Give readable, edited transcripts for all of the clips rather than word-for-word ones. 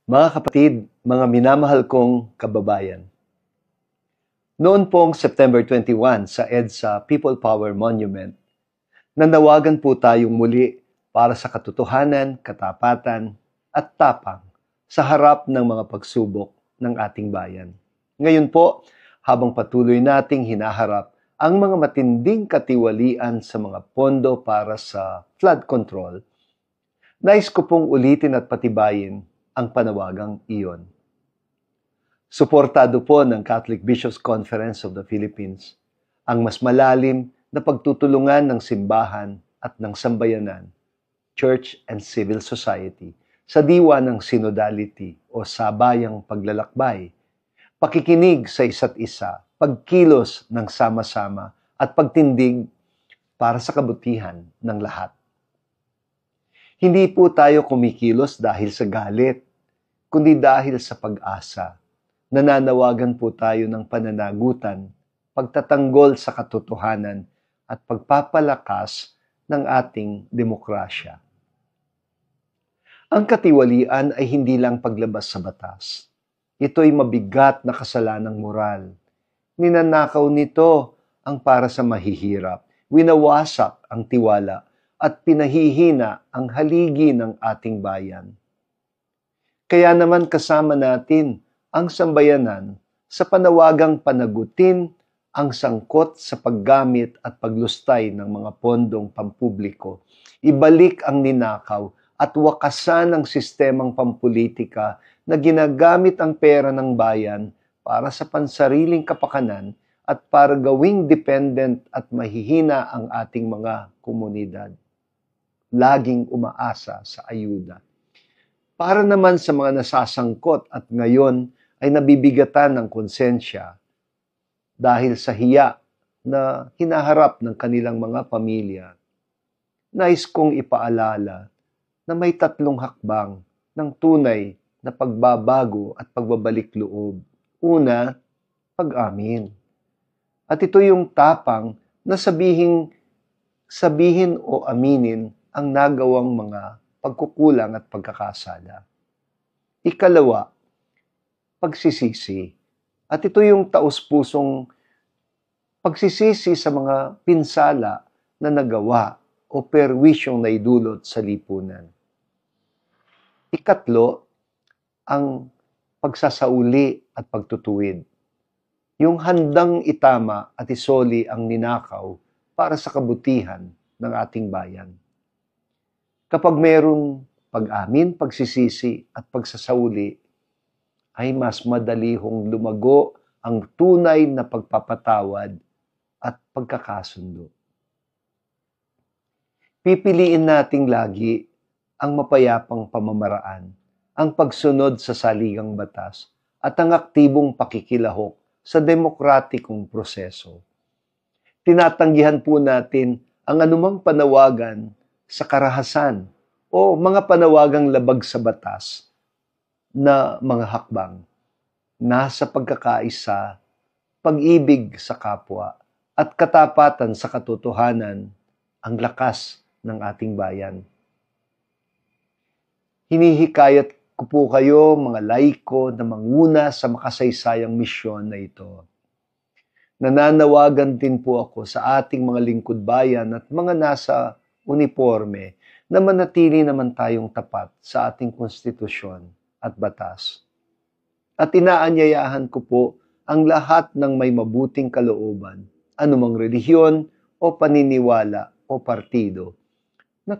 Mga kapatid, mga minamahal kong kababayan. Noon pong September 21 sa EDSA People Power Monument, nanawagan po tayong muli para sa katotohanan, katapatan, at tapang sa harap ng mga pagsubok ng ating bayan. Ngayon po, habang patuloy nating hinaharap ang mga matinding katiwalian sa mga pondo para sa flood control, nais ko pong ulitin at patibayin ang panawagang iyon. Suportado po ng Catholic Bishops' Conference of the Philippines ang mas malalim na pagtutulungan ng simbahan at ng sambayanan, church and civil society sa diwa ng synodality o sabayang paglalakbay, pakikinig sa isa't isa, pagkilos ng sama-sama at pagtindig para sa kabutihan ng lahat. Hindi po tayo kumikilos dahil sa galit, kundi dahil sa pag-asa. Nananawagan po tayo ng pananagutan, pagtatanggol sa katotohanan at pagpapalakas ng ating demokrasya. Ang katiwalian ay hindi lang paglabas sa batas. Ito'y mabigat na kasalanang moral. Ninanakaw nito ang para sa mahihirap, winawasak ang tiwala at pinahihina ang haligi ng ating bayan. Kaya naman kasama natin ang sambayanan sa panawagang panagutin ang sangkot sa paggamit at paglustay ng mga pondong pampubliko, ibalik ang ninakaw at wakasan ang sistemang pampulitika na ginagamit ang pera ng bayan para sa pansariling kapakanan at para gawing dependent at mahihina ang ating mga komunidad. Laging umaasa sa ayuda. Para naman sa mga nasasangkot at ngayon ay nabibigatan ng konsensya dahil sa hiya na hinaharap ng kanilang mga pamilya, nais kong ipaalala na may 3 hakbang ng tunay na pagbabago at pagbabalik loob. Una, pag-amin. At ito yung tapang na sabihin o aminin ang nagawang mga pagkukulang at pagkakasala. Ikalawa, pagsisisi. At ito yung taus-pusong pagsisisi sa mga pinsala na nagawa o perwisyong naidulot sa lipunan. Ikatlo, ang pagsasauli at pagtutuwid. Yung handang itama at isoli ang ninakaw para sa kabutihan ng ating bayan. Kapag mayroong pag-amin, pagsisisi at pagsasauli, ay mas madali hong lumago ang tunay na pagpapatawad at pagkakasundo. Pipiliin nating lagi ang mapayapang pamamaraan, ang pagsunod sa saligang batas, at ang aktibong pakikilahok sa demokratikong proseso. Tinatanggihan po natin ang anumang panawagan sa karahasan o mga panawagang labag sa batas na mga hakbang. Nasa pagkakaisa, pag-ibig sa kapwa, at katapatan sa katotohanan ang lakas ng ating bayan. Hinihikayat ko po kayo, mga laiko, na manguna sa makasaysayang misyon na ito. Nananawagan din po ako sa ating mga lingkod bayan at mga nasa uniforme na manatili naman tayong tapat sa ating konstitusyon at batas. At inaanyayahan ko po ang lahat ng may mabuting kalooban, anumang relihiyon o paniniwala o partido, na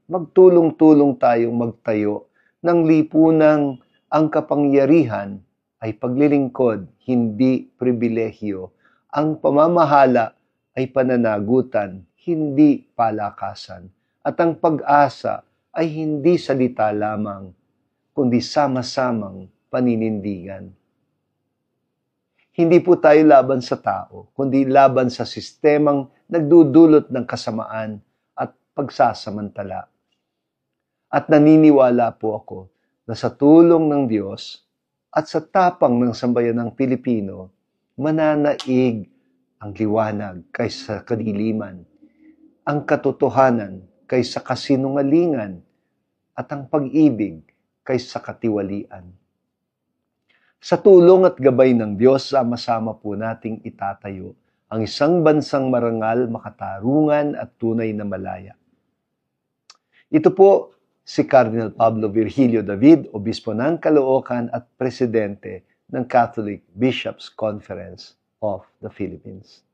magtulong-tulong tayong magtayo ng lipunang ang kapangyarihan ay paglilingkod, hindi pribilehyo. Ang pamamahala ay pananagutan, hindi palakasan. At ang pag-asa ay hindi salita lamang, kundi sama-samang paninindigan. Hindi po tayo laban sa tao, kundi laban sa sistemang nagdudulot ng kasamaan at pagsasamantala. At naniniwala po ako na sa tulong ng Diyos at sa tapang ng sambayanang Pilipino, mananaig ang liwanag kaysa kadiliman, ang katotohanan kaysa kasinungalingan, at ang pag-ibig kaysa katiwalian. Sa tulong at gabay ng Diyos, sama-sama po nating itatayo ang isang bansang marangal, makatarungan at tunay na malaya. Ito po si Cardinal Pablo Virgilio David, Obispo ng Caloocan at Presidente ng Catholic Bishops' Conference of the Philippines.